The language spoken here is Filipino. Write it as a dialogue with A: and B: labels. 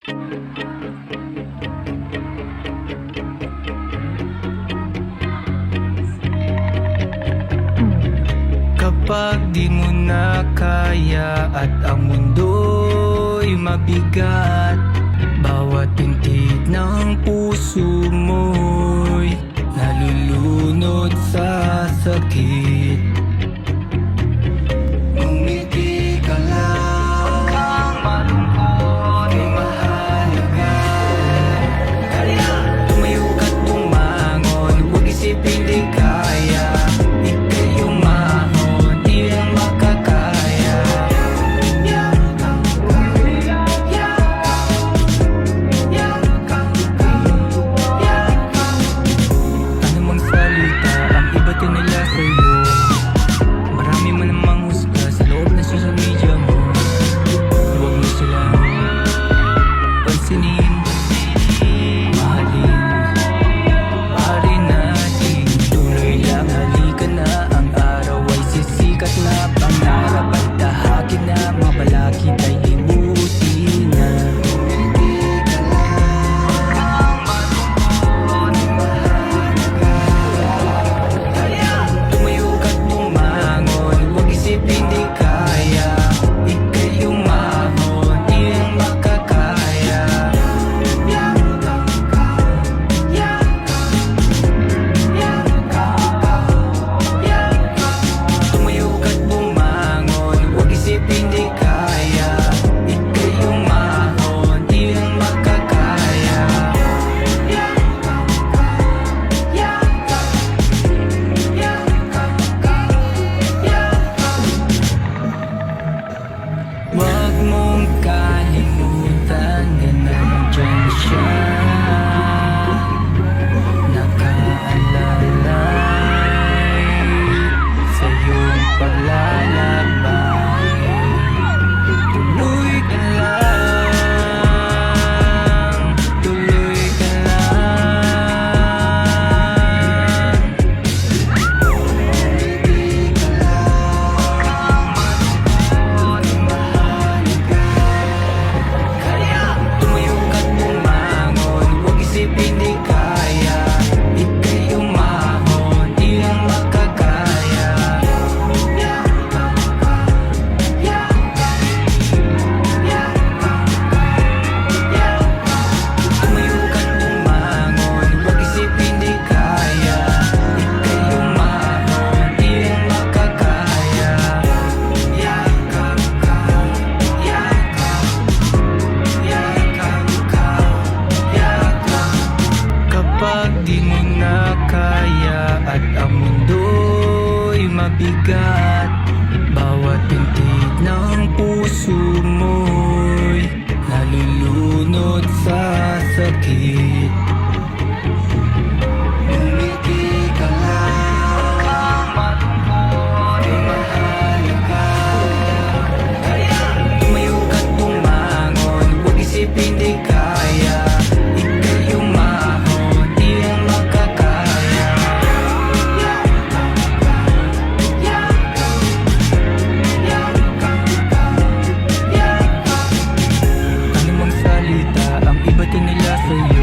A: Kapag di mo na kaya at ang mundo'y mabigat, bawat pintig ng puso mo'y nalulunod sa sakit. Ngumiti ka lang, huwag kang malungkot, may mahalaga. Tumayo ka't bumangon, huwag isipin di kaya. Ika'y umahon, di lang makakaya. Ano mang salita ang iba't nila sa'yo, marami man namang husga sa loob ng social media mo. Huwag mo silang pansinin, mahalin, pare natin. Tuloy lang, halika na, ang araw ay sisikat na. Pangarap ay tahakin na, mabalakid ay himutin na. Tumayo ka't bumangon, huwag isipin di kaya. Ika'y umahon, di lang makakaya. Tumayo ka't bumangon, huwag isipin di kaya. Ika'y umahon, di lang makakaya. Huwag mong kalimutan na nandyan siya, nakaalalay sa iyong paglalakbay. Tuloy ka lang, tuloy ka lang. Tumayo ka't bumangon, huwag isipin di kaya. Ika'y umahon, di lang makakaya. Tumayo ka't bumangon, huwag isipin di kaya. Ika'y umahon, di lang makakaya. Yakap ka, kapag di mo na kaya at ang mundo'y mabigat, bawat pintig ng puso mo'y nalulunod sa sakit. Ngumiti ka lang, huwag kang malungkot, may mahalaga. Tumayo ka't bumangon, huwag isipin di kaya. Ika'y umahon, di lang makakaya. Ano mang salita ang iba't nila sa'yo,